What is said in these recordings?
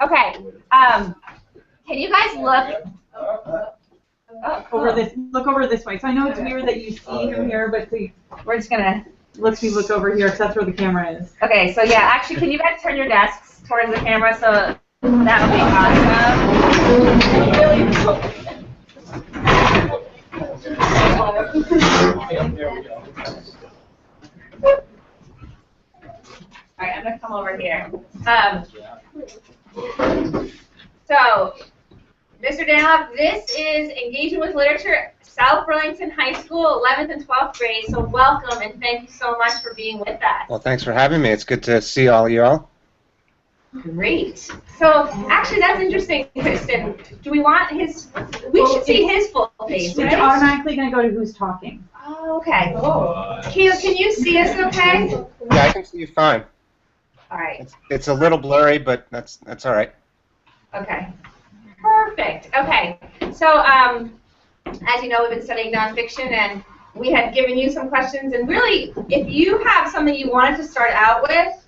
Okay. Can you guys look over this? Look over this way. So I know it's weird that you see him here, but see, we're just gonna let's see. Look over here, because that's where the camera is. Okay. So yeah, actually, can you guys turn your desks towards the camera? So that would be awesome. All right, I'm gonna come over here. So, Mr. Daniloff, this is Engaging with Literature, South Burlington High School, 11th and 12th grade. So welcome, and thank you so much for being with us. Well, thanks for having me. It's good to see all you all. Great. So, actually, that's interesting, Kristen. Do we want his? We should see his full face, It's right? automatically going to go to who's talking. Oh, okay. Caleb, can you see us okay? Yeah, I can see you fine. All right. It's a little blurry, but that's all right. Okay. Perfect. Okay. So, as you know, we've been studying nonfiction, and we had given you some questions. And really, if you have something you wanted to start out with,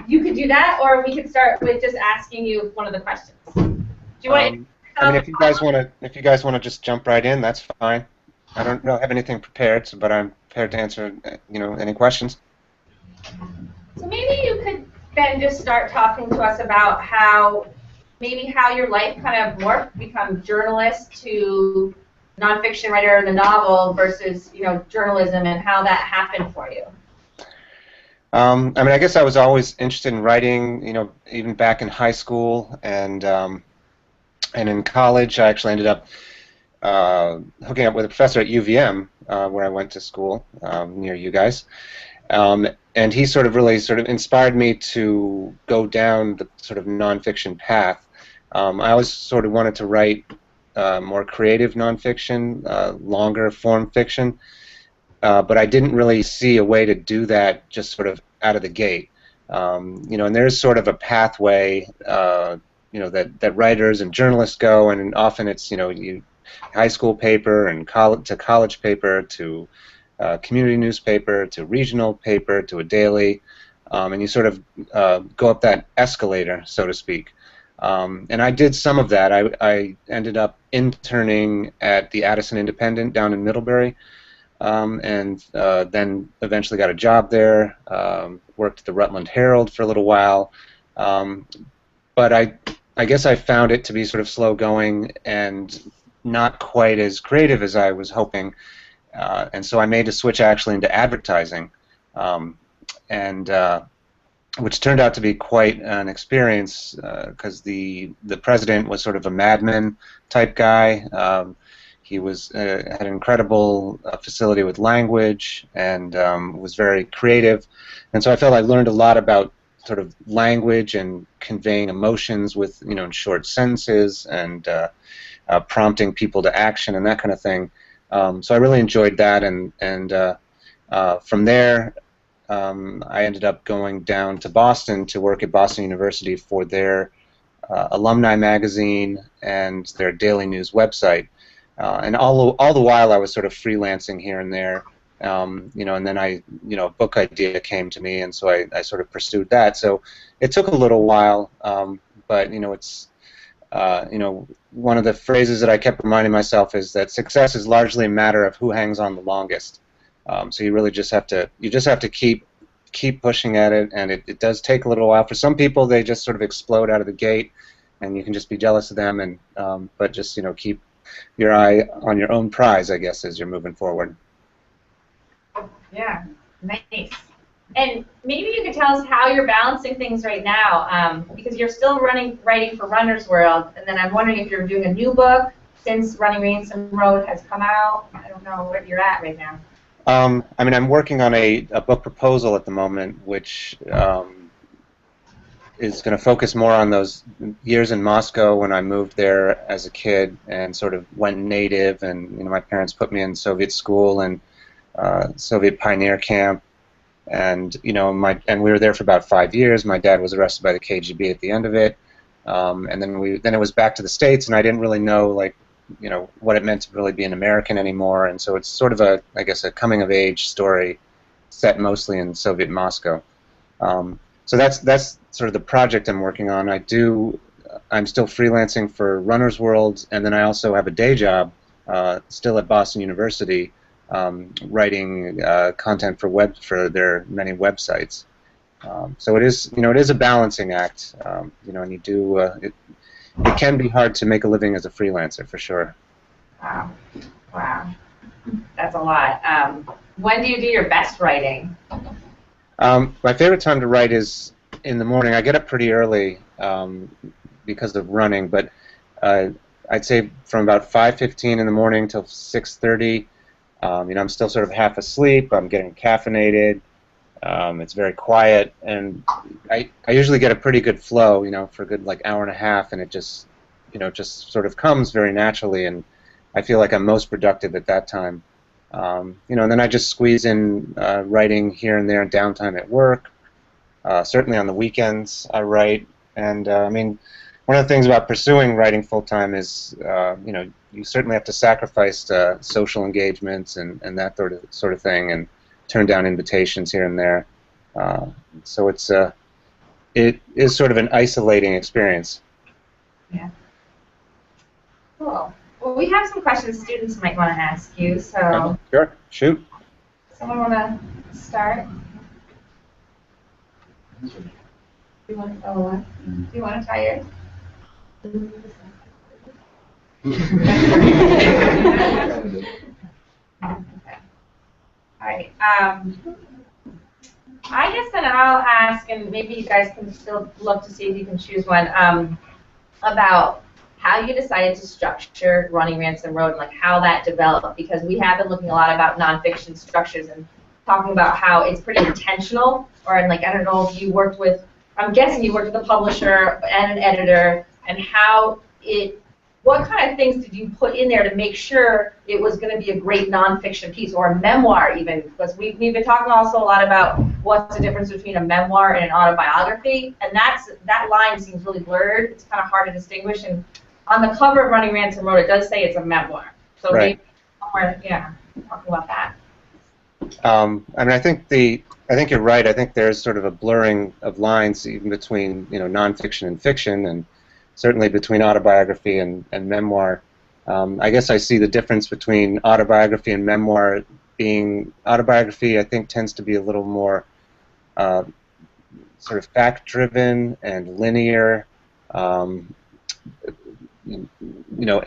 you could do that, or we could start with just asking you one of the questions. Do you want? I mean, if you guys want to just jump right in, that's fine. I don't have anything prepared, but I'm prepared to answer, any questions. So maybe you could then just start talking to us about how your life kind of morphed, become journalist to nonfiction writer in the novel versus, journalism, and how that happened for you. I mean, I guess I was always interested in writing, even back in high school, and in college I actually ended up hooking up with a professor at UVM, where I went to school, near you guys. And he really inspired me to go down the sort of nonfiction path. I always sort of wanted to write more creative nonfiction, longer form fiction, but I didn't really see a way to do that just sort of out of the gate. And there's sort of a pathway, that writers and journalists go, and often it's high school paper and college paper to community newspaper to regional paper to a daily, and you sort of go up that escalator, so to speak. And I did some of that. I ended up interning at the Addison Independent down in Middlebury, and then eventually got a job there, worked at the Rutland Herald for a little while, but I guess I found it to be sort of slow going and not quite as creative as I was hoping, and so I made a switch actually into advertising, which turned out to be quite an experience, because the president was sort of a madman type guy. He had an incredible facility with language, and was very creative, and so I felt I learned a lot about sort of language and conveying emotions with in short sentences, and prompting people to action and that kind of thing. So I really enjoyed that, and from there I ended up going down to Boston to work at Boston University for their alumni magazine and their daily news website. And all the while I was sort of freelancing here and there, and then a book idea came to me, and so I sort of pursued that. So it took a little while, but it's one of the phrases that I kept reminding myself is that success is largely a matter of who hangs on the longest. So you really just have to keep pushing at it, and it does take a little while. For some people, they just sort of explode out of the gate, and you can just be jealous of them, and but just keep your eye on your own prize, I guess, as you're moving forward. Yeah, nice. And maybe you could tell us how you're balancing things right now, because you're still writing for Runner's World, and then I'm wondering if you're doing a new book since Running Ransom Road has come out. I don't know where you're at right now. I mean, I'm working on a book proposal at the moment, which is going to focus more on those years in Moscow when I moved there as a kid and sort of went native, and my parents put me in Soviet school and Soviet pioneer camp, and we were there for about 5 years. My dad was arrested by the KGB at the end of it, and then it was back to the States, and I didn't really know what it meant to really be an American anymore, and so it's sort of I guess a coming of age story set mostly in Soviet Moscow. so that's sort of the project I'm working on. I'm still freelancing for Runner's World, and then I also have a day job still at Boston University, writing content for their many websites. So it is a balancing act, and you do it can be hard to make a living as a freelancer for sure. Wow, wow, that's a lot. When do you do your best writing? My favorite time to write is in the morning. I get up pretty early because of running, but I'd say from about 5:15 in the morning till 6:30. I'm still sort of half asleep. I'm getting caffeinated. It's very quiet, and I usually get a pretty good flow, for a good like hour and a half, and it just sort of comes very naturally, and I feel like I'm most productive at that time. And then I just squeeze in writing here and there in downtime at work. Certainly on the weekends I write, and one of the things about pursuing writing full time is you certainly have to sacrifice social engagements and that sort of thing, and turn down invitations here and there. So it is sort of an isolating experience. Yeah. Cool. Well, we have some questions students might want to ask you. So. Sure. Shoot. Someone want to start? Do you want to try yours? Okay. All right. I guess then I'll ask, and maybe you guys can still look to see if you can choose one, about how you decided to structure Running Ransom Road and like how that developed, because we have been looking a lot about nonfiction structures and talking about how it's pretty intentional, or like I don't know if you worked with, I'm guessing you worked with a publisher and an editor, and what kind of things did you put in there to make sure it was going to be a great nonfiction piece, or a memoir even? Because we've been talking also a lot about what's the difference between a memoir and an autobiography, and that line seems really blurred. It's kind of hard to distinguish. And on the cover of Running Ransom Road, it does say it's a memoir. So right. Maybe talk about that. I think you're right. I think there's sort of a blurring of lines even between nonfiction and fiction, and certainly between autobiography and memoir. I guess I see the difference between autobiography and memoir being autobiography, I think, tends to be a little more sort of fact-driven and linear.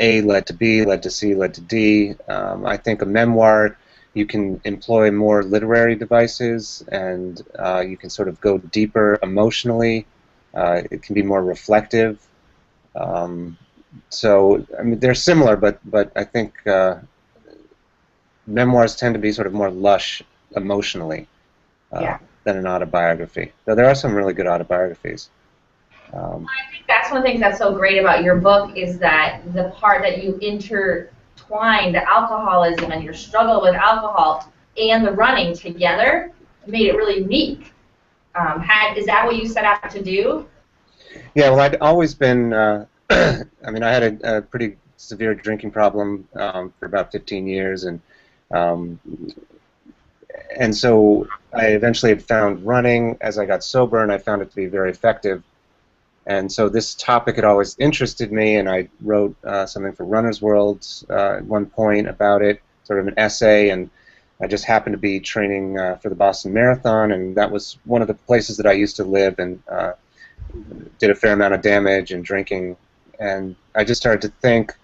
A led to B, led to C, led to D. I think a memoir, you can employ more literary devices, and you can sort of go deeper emotionally. It can be more reflective. So they're similar, but I think memoirs tend to be sort of more lush emotionally than an autobiography. Though there are some really good autobiographies. I think that's one of the things that's so great about your book, is that the part that you intertwined the alcoholism and your struggle with alcohol and the running together made it really unique. Is that what you set out to do? Yeah, well, I'd always been, I had a pretty severe drinking problem for about 15 years, and so I eventually had found running as I got sober, and I found it to be very effective. And so this topic had always interested me, and I wrote something for Runner's World at one point about it, sort of an essay, and I just happened to be training for the Boston Marathon, and that was one of the places that I used to live, and did a fair amount of damage and drinking, and I just started to think,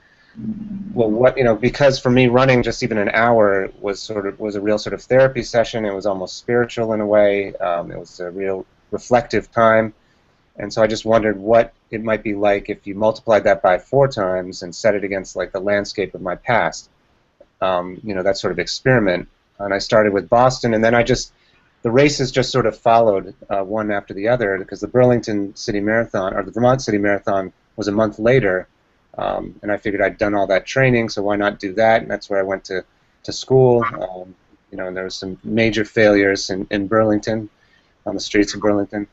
well, because for me running just even an hour was a real sort of therapy session. It was almost spiritual in a way. It was a real reflective time. And so I just wondered what it might be like if you multiplied that by 4 times and set it against like the landscape of my past. That sort of experiment. And I started with Boston, and then the races just sort of followed one after the other, because the Burlington City Marathon, or the Vermont City Marathon, was a month later. And I figured I'd done all that training, so why not do that? And that's where I went to school. And there was some major failures in Burlington, on the streets of Burlington.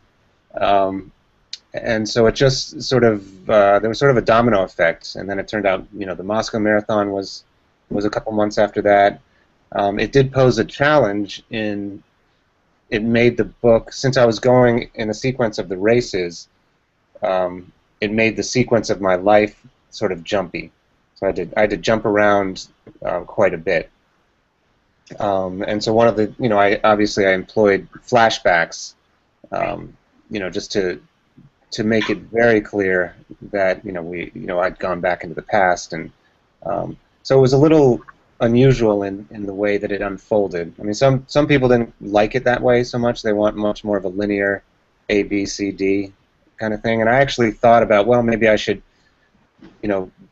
And so it just sort of, there was sort of a domino effect, and then it turned out, the Moscow Marathon was a couple months after that. It did pose a challenge in it made the book, since I was going in the sequence of the races, it made the sequence of my life sort of jumpy. So I had to jump around quite a bit. And so one of the, I obviously I employed flashbacks, just to make it very clear that I'd gone back into the past, and so it was a little unusual in the way that it unfolded. I mean, some people didn't like it that way so much. They want much more of a linear A, B, C, D kind of thing. And I actually thought about, well, maybe I should,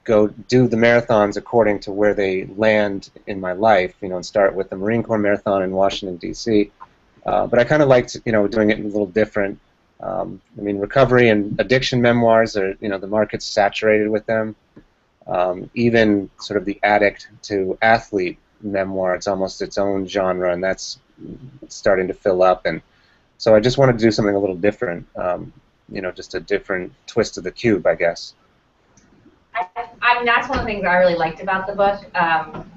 go do the marathons according to where they land in my life, and start with the Marine Corps Marathon in Washington, D.C. But I kind of liked, doing it a little different. I mean, recovery and addiction memoirs are, the market's saturated with them. Even sort of the addict to athlete memoir, it's almost its own genre, and that's starting to fill up. And so I just wanted to do something a little different, just a different twist of the cube, I guess. I mean, that's one of the things I really liked about the book.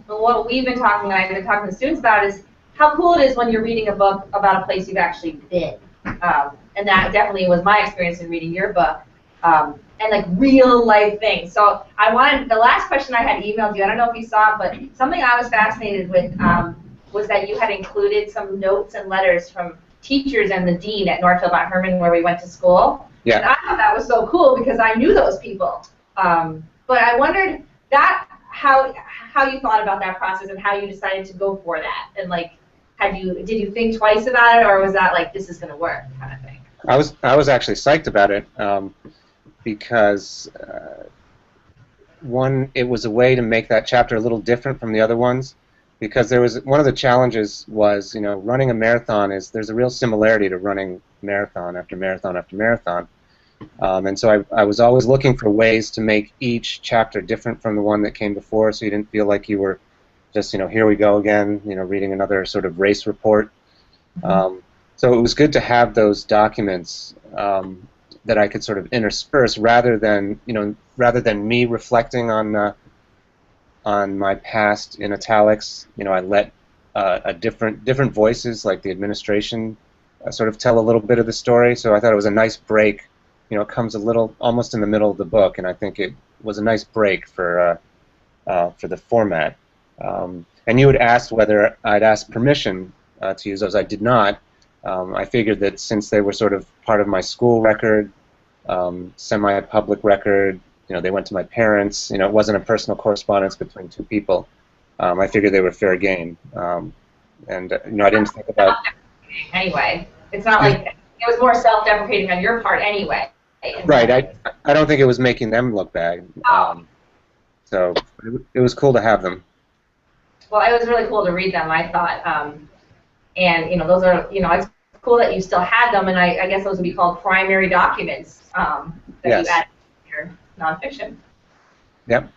What we've been talking, and I've been talking to students about, is how cool it is when you're reading a book about a place you've actually been. And that definitely was my experience in reading your book, and like real life things. So the last question I had emailed you, I don't know if you saw it, but something I was fascinated with was that you had included some notes and letters from teachers and the dean at Northfield Mount Herman, where we went to school. Yeah. And I thought that was so cool because I knew those people. But I wondered how you thought about that process and how you decided to go for that, and like, did you think twice about it, or was that like, this is going to work kind of thing? I was actually psyched about it, because one, it was a way to make that chapter a little different from the other ones, because there was one of the challenges was, running a marathon there's a real similarity to running marathon after marathon after marathon. And so I was always looking for ways to make each chapter different from the one that came before, so you didn't feel like you were just, here we go again, reading another sort of race report. So it was good to have those documents that I could sort of intersperse, rather than me reflecting on my past in italics. I let different voices, like the administration, sort of tell a little bit of the story. So I thought it was a nice break. It comes a little almost in the middle of the book, and I think it was a nice break for the format. And you had asked whether I'd asked permission to use those. I did not. I figured that since they were sort of part of my school record, semi-public record, they went to my parents, it wasn't a personal correspondence between two people. I figured they were fair game. And I didn't think about... Anyway, it's not like... It was more self-deprecating on your part anyway. Right. I don't think it was making them look bad. So it was cool to have them. Well, it was really cool to read them, I thought. And, those are, it's cool that you still had them, and I guess those would be called primary documents that Yes. you added to your nonfiction. Yep.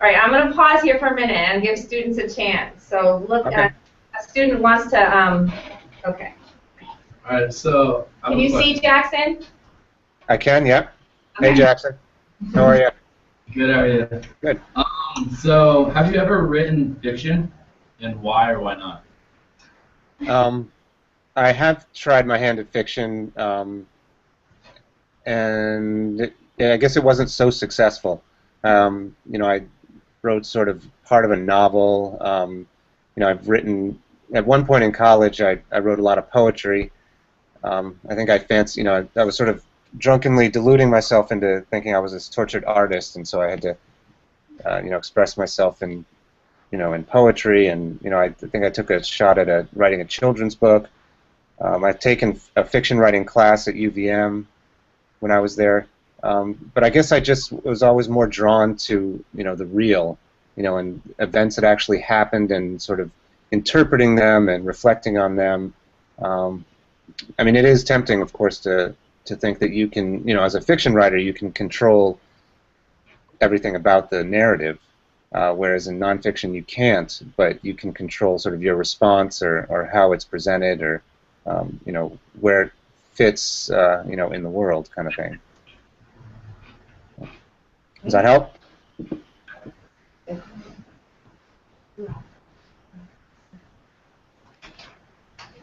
All right, I'm going to pause here for a minute and give students a chance. So look, Okay. A student wants to, okay. All right, so Can you see Jackson? I can, yep. Okay. Hey, Jackson. How are you? Good, how are you? Good. So, have you ever written fiction, and why or why not? I have tried my hand at fiction, and I guess it wasn't so successful. I wrote sort of part of a novel. I've written, at one point in college, I wrote a lot of poetry. I think I fancy, I was sort of drunkenly deluding myself into thinking I was this tortured artist, and so I had to, express myself in, in poetry, and I think I took a shot at writing a children's book. I've taken a fiction writing class at UVM when I was there, but I guess I just was always more drawn to, the real, and events that actually happened, and sort of interpreting them and reflecting on them. I mean, it is tempting, of course, to think that you can, as a fiction writer, you can control everything about the narrative, whereas in nonfiction you can't, but you can control sort of your response, or how it's presented, or where it fits, in the world, kind of thing. Does that help?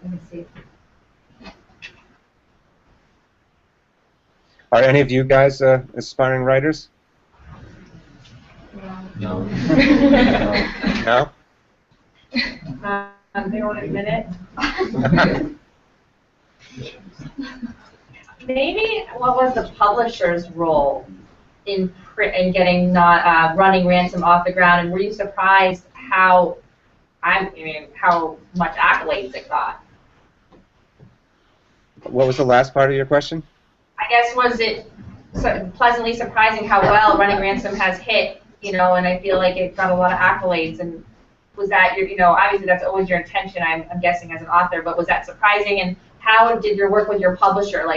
Let me see. Are any of you guys aspiring writers? No. No? They won't admit it. Maybe what was the publisher's role in getting not running Ransom off the ground, and were you surprised how how much accolades it got? What was the last part of your question? I guess was it pleasantly surprising how well Running Ransom has hit, and I feel like it got a lot of accolades, and was that obviously that's always your intention, I'm guessing, as an author, but was that surprising, and how did your work with your publisher,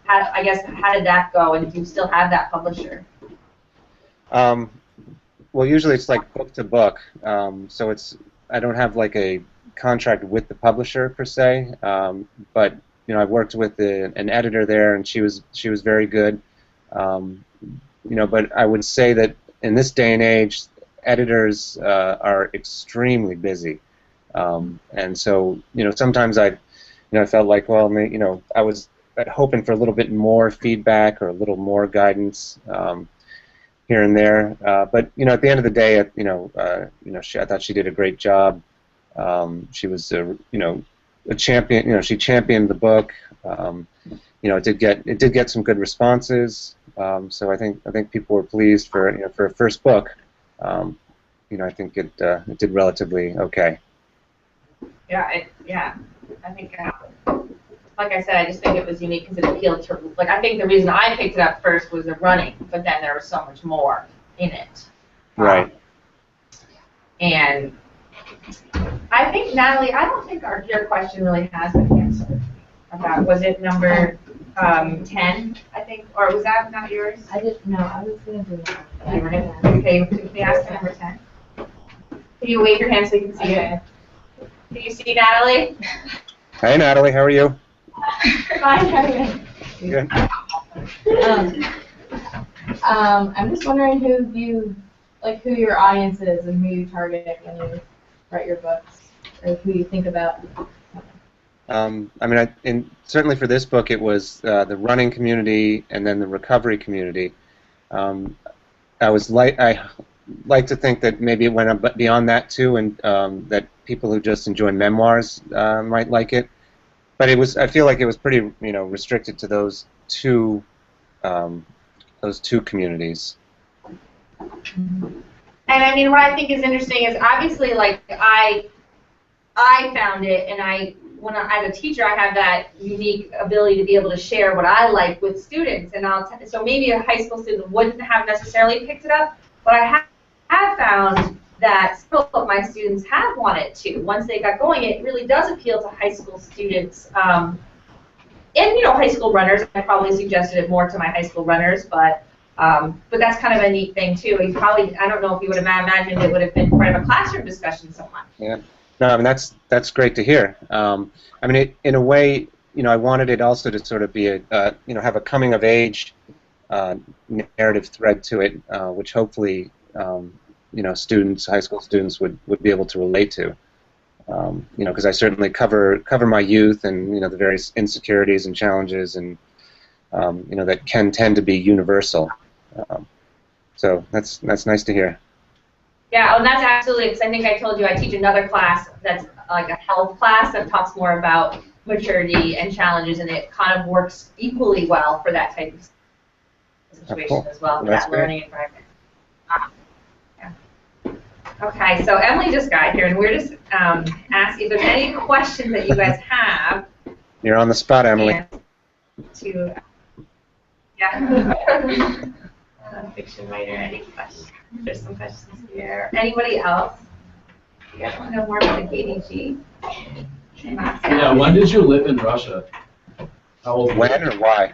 how did that go, and do you still have that publisher? Well, usually it's like book to book, so I don't have like a contract with the publisher per se, but I've worked with an editor there, and she was very good, but I would say that in this day and age, editors are extremely busy, and so sometimes I felt like, well, I was hoping for a little bit more feedback or a little more guidance here and there, but at the end of the day, I thought she did a great job. She was a champion. She championed the book. It did get some good responses. So I think people were pleased for a first book. I think it did relatively okay. Yeah, I think, like I said, I just think it was unique because it appealed to, I think the reason I picked it up first was the running, but then there was so much more in it. Right. And I think, Natalie, I don't think your question really has been answered. Was it number 10, I think, or was that not yours? I didn't know. I was going to do that. You were gonna, okay, can we ask for number 10? Can you wave your hand so you can see it? Can you see Natalie? Hey, Natalie, how are you? Fine, how are you? Good. I'm just wondering who your audience is and who you target when you write your books, or who you think about. Certainly for this book, it was the running community and then the recovery community. I like to think that maybe it went beyond that too, and that people who just enjoy memoirs might like it. But I feel like it was pretty, restricted to those two communities. And what I think is interesting is obviously, I found it, and as a teacher, I have that unique ability to be able to share what I like with students, and so maybe a high school student wouldn't have necessarily picked it up, but I have found that several of my students have wanted to. Once they got going, it really does appeal to high school students, and high school runners. I probably suggested it more to my high school runners, but that's kind of a neat thing too. I don't know if you would have imagined it would have been part of a classroom discussion so much. Yeah. No, that's great to hear. In a way, I wanted it also to sort of be have a coming of age narrative thread to it, which hopefully, students, high school students would be able to relate to. Because I certainly cover my youth and the various insecurities and challenges and that can tend to be universal. So that's nice to hear. Yeah, and that's absolutely, because I think I told you I teach another class that's like a health class that talks more about maturity and challenges, and it kind of works equally well for that type of situation as well, for that learning environment. Yeah. Okay, so Emily just got here, and we're just asking if there's any questions that you guys have. You're on the spot, Emily. Fiction writer, any questions? There's some questions here. Anybody else? You guys want to know more about the KDG? Yeah, when did you live in Russia? How old were you? When or why?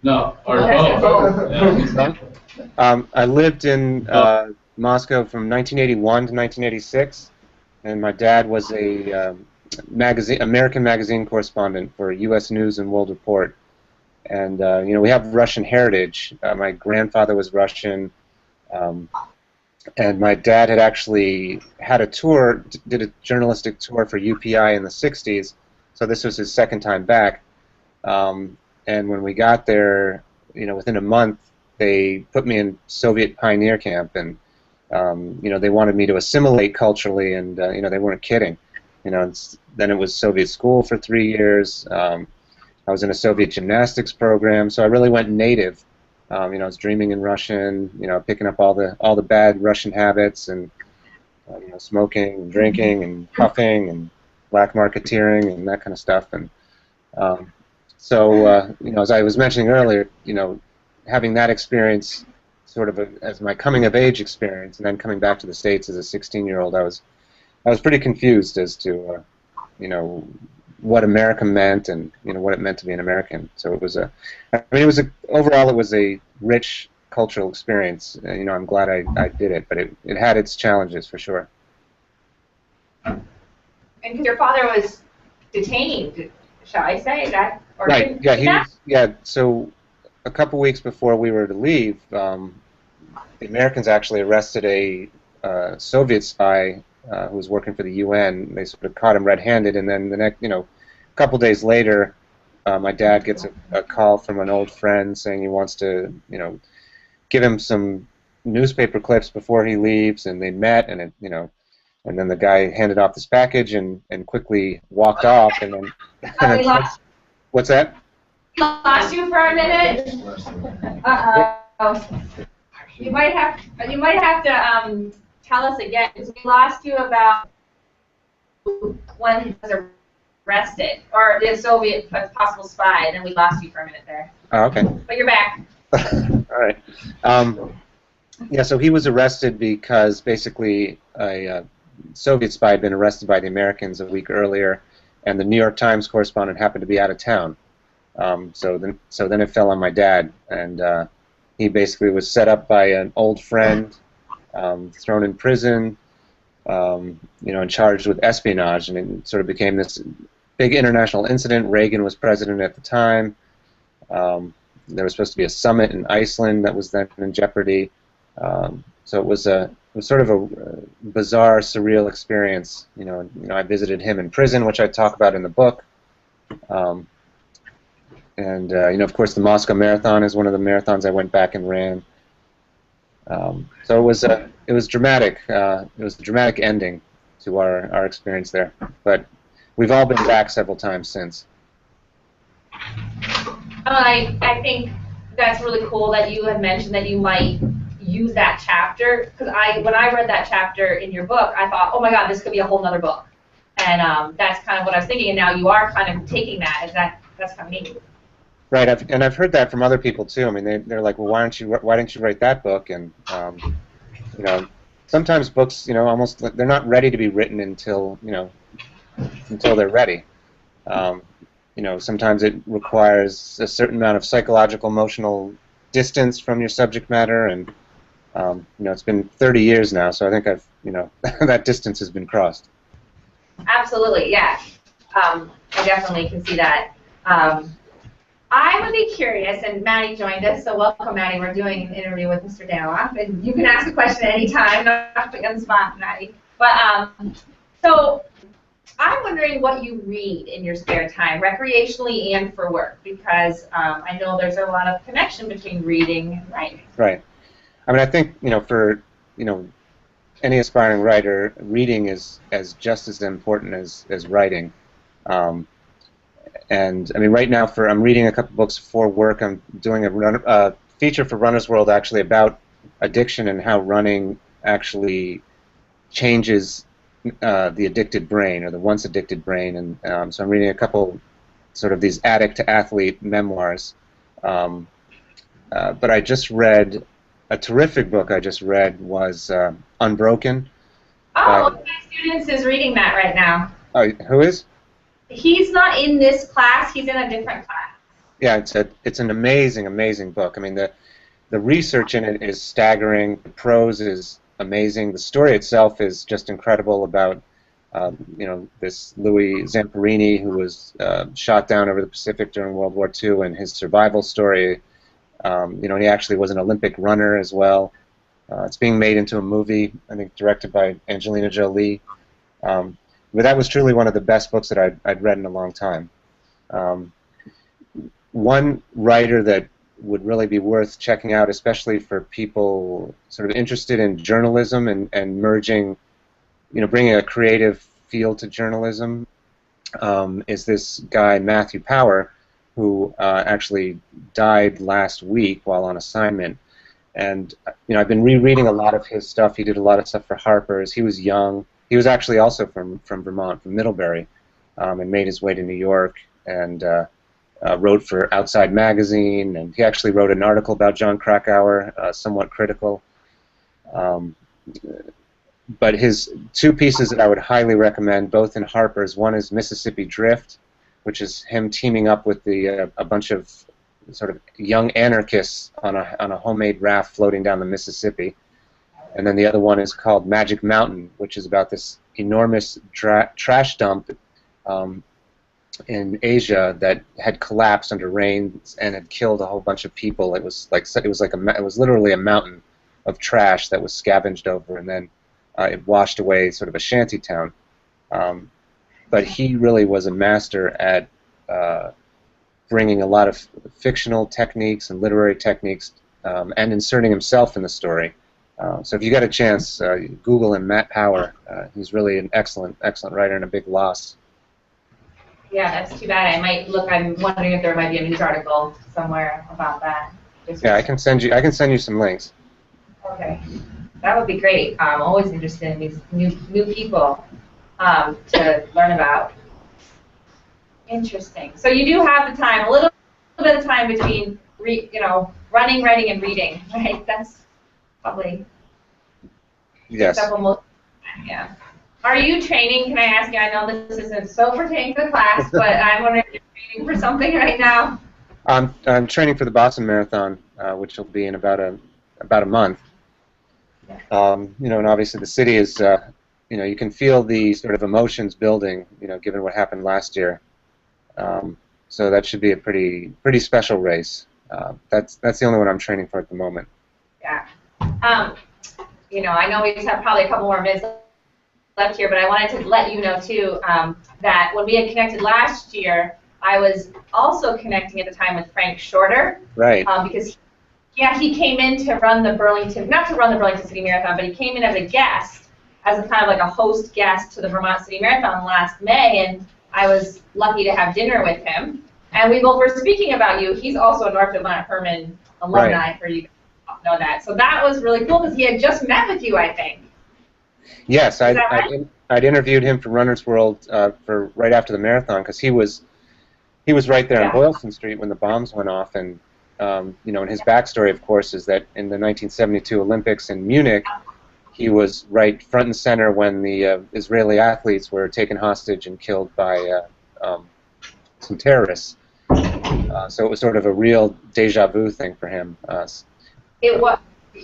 No, or both. Yeah. I lived in Moscow from 1981 to 1986, and my dad was a American magazine correspondent for U.S. News and World Report. And we have Russian heritage. My grandfather was Russian, And my dad had actually had a tour, did a journalistic tour for UPI in the 60s, so this was his second time back. And when we got there, within a month, they put me in Soviet pioneer camp, and they wanted me to assimilate culturally, and they weren't kidding. Then it was Soviet school for 3 years. I was in a Soviet gymnastics program, so I really went native. I was dreaming in Russian, picking up all the bad Russian habits, and smoking, and drinking, and puffing, and black marketeering, and that kind of stuff. And as I was mentioning earlier, having that experience sort of as my coming of age experience, and then coming back to the States as a 16-year-old, I was pretty confused as to what America meant, and what it meant to be an American. So overall it was a rich cultural experience. I'm glad I did it, but it had its challenges for sure. And your father was detained, shall I say? Is that or right? Yeah, So a couple weeks before we were to leave, the Americans actually arrested a Soviet spy who was working for the UN. They sort of caught him red-handed, and then the next, a couple days later, my dad gets a call from an old friend saying he wants to, give him some newspaper clips before he leaves, and they met, and and then the guy handed off this package and quickly walked off, and then. What's that? Lost you for a minute. Uh-oh. You might have to tell us again, because we lost you about when he was arrested, or the Soviet possible spy, and then we lost you for a minute there. Oh, okay. But you're back. All right. Yeah, so he was arrested because basically a Soviet spy had been arrested by the Americans a week earlier, and the New York Times correspondent happened to be out of town. So then it fell on my dad, and he basically was set up by an old friend, thrown in prison, and charged with espionage, and it sort of became this big international incident. Reagan was president at the time. There was supposed to be a summit in Iceland that was then in jeopardy. So it was sort of a bizarre, surreal experience. I visited him in prison, which I talk about in the book. And of course, the Moscow Marathon is one of the marathons I went back and ran. So it was dramatic. It was a dramatic ending to our experience there. But we've all been back several times since. I think that's really cool that you had mentioned that you might use that chapter, because when I read that chapter in your book, I thought, oh my God, this could be a whole nother book. And that's kind of what I was thinking, and now you are kind of taking that. That's kind of neat. Right, I've heard that from other people too. I mean, they're like, well, why didn't you write that book? And sometimes books, almost they're not ready to be written until they're ready. Sometimes it requires a certain amount of psychological, emotional distance from your subject matter, and it's been 30 years now, so I think that distance has been crossed. Absolutely, yeah. I definitely can see that. I would be curious, and Maddie joined us, so welcome, Maddie. We're doing an interview with Mr. Daniloff, and you can ask a question at any time, not put you on the spot, Maddie. But so I'm wondering what you read in your spare time, recreationally and for work, because I know there's a lot of connection between reading and writing. Right. I mean, I think for any aspiring writer, reading is just as important as writing. And I mean, right now, I'm reading a couple books for work. I'm doing a feature for Runner's World actually about addiction and how running actually changes the addicted brain, or the once addicted brain. And so I'm reading a couple sort of these addict to athlete memoirs. But I just read a terrific book. I just read was Unbroken. Oh, one of my students is reading that right now. Oh, who is? He's not in this class. He's in a different class. Yeah, it's an amazing book. I mean, the research in it is staggering. The prose is amazing. The story itself is just incredible about this Louis Zamperini, who was shot down over the Pacific during World War II, and his survival story. He actually was an Olympic runner as well. It's being made into a movie, I think, directed by Angelina Jolie. But that was truly one of the best books that I'd read in a long time. One writer that would really be worth checking out, especially for people sort of interested in journalism and merging, bringing a creative feel to journalism, is this guy Matthew Power, who actually died last week while on assignment. And I've been rereading a lot of his stuff. He did a lot of stuff for Harper's. He was young. He was actually also from Vermont, from Middlebury, and made his way to New York and wrote for Outside Magazine. And he actually wrote an article about John Krakauer, somewhat critical. But his two pieces that I would highly recommend, both in Harper's, one is Mississippi Drift, which is him teaming up with a bunch of sort of young anarchists on a homemade raft floating down the Mississippi. And then the other one is called Magic Mountain, which is about this enormous trash dump in Asia that had collapsed under rains and had killed a whole bunch of people. It was literally a mountain of trash that was scavenged over, and then it washed away sort of a shanty town. But he really was a master at bringing a lot of fictional techniques and literary techniques and inserting himself in the story. So if you got a chance, Google him, Matt Power. He's really an excellent writer and a big loss. Yeah, that's too bad. I might look. I'm wondering if there might be a news article somewhere about that. Yeah, I can send you some links. Okay, that would be great. I'm always interested in these new people to learn about. Interesting. So you do have the time, a little bit of time between, running, writing, and reading, right? That's probably yes. Yeah. Are you training? Can I ask you? I know this isn't so pertaining to the class, but I'm wondering if you're training for something right now. I'm training for the Boston Marathon, which will be in about a month. Yeah. And obviously the city is, you can feel the sort of emotions building, given what happened last year. So that should be a pretty special race. That's the only one I'm training for at the moment. Yeah. I know we just have probably a couple more minutes left here, but I wanted to let you know too that when we had connected last year, I was also connecting at the time with Frank Shorter. Right. Because he came in to run the Burlington, not to run the Burlington City Marathon, but he came in as a guest, as a kind of like a host guest to the Vermont City Marathon last May, and I was lucky to have dinner with him. And we both were speaking about you. He's also a Northfield Mount Herman alumni, right. For you to know that. So that was really cool because he had just met with you, I think. Yes, Is that right? I'd interviewed him for Runner's World for right after the marathon because he was right there on Boylston Street when the bombs went off, and and his backstory, of course, is that in the 1972 Olympics in Munich, he was right front and center when the Israeli athletes were taken hostage and killed by some terrorists. So it was sort of a real deja vu thing for him. It was.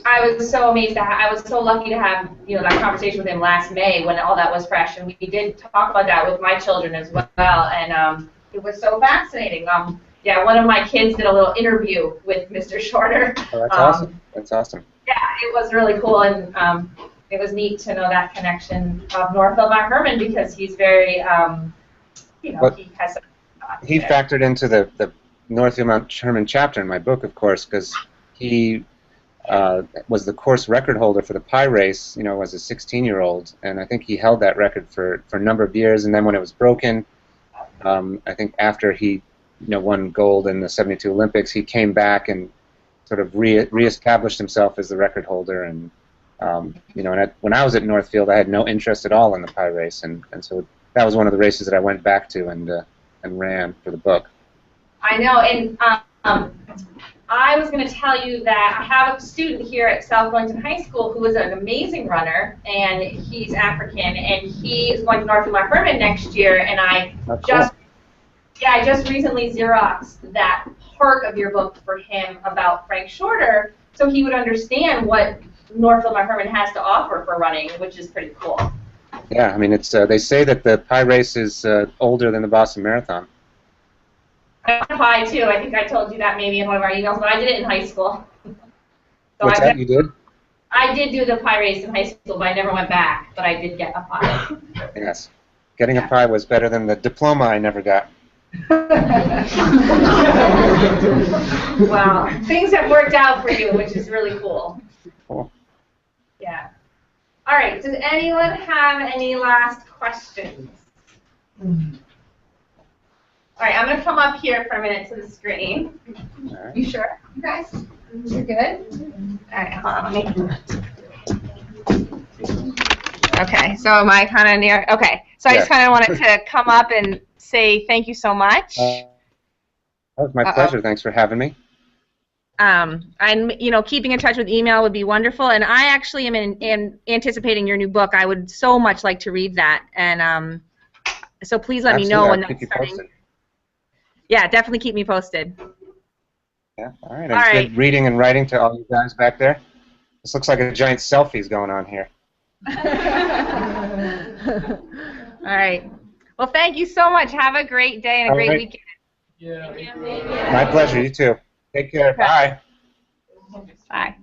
I was so amazed. I was so lucky to have that conversation with him last May when all that was fresh, and we did talk about that with my children as well, and it was so fascinating. One of my kids did a little interview with Mr. Shorter. Oh, that's awesome. That's awesome. Yeah, it was really cool, and it was neat to know that connection of Northfield Mount Herman because he's very, he has. He factored into the Northfield Mount Herman chapter in my book, of course, because he was the course record holder for the Pi race, as a 16-year-old, and I think he held that record for a number of years. And then when it was broken, I think after he, won gold in the '72 Olympics, he came back and sort of reestablished himself as the record holder. And when I was at Northfield, I had no interest at all in the Pi race, and so that was one of the races that I went back to and ran for the book. I know, and I was going to tell you that I have a student here at South Burlington High School who is an amazing runner, and he's African, and he is going to Northfield Mount Herman next year, and I just recently Xeroxed that part of your book for him about Frank Shorter, so he would understand what Northfield Mount Herman has to offer for running, which is pretty cool. Yeah, I mean, it's they say that the Pi race is older than the Boston Marathon. I Pi too. I think I told you that maybe in one of our emails, but I did it in high school. What's that? You did? I did do the pie race in high school, but I never went back. But I did get a pie. Yes. Getting a pie was better than the diploma I never got. Well, things have worked out for you, which is really cool. Cool. Yeah. All right. Does anyone have any last questions? All right. I'm going to come up here for a minute to the screen. All right. You sure, you guys? You're good? All right. Hold on. Let me. Okay. So am I kind of near? Okay. So I just kind of wanted to come up and say thank you so much. That was my pleasure. Thanks for having me. I'm, keeping in touch with email would be wonderful, and I actually am anticipating your new book. I would so much like to read that, and so please let me know when that's starting. Yeah, definitely keep me posted. Yeah, all right. Good reading and writing to all you guys back there. This looks like a giant selfies going on here. All right. Well, thank you so much. Have a great day and a great weekend. Yeah. My pleasure. You too. Take care. Bye. Bye.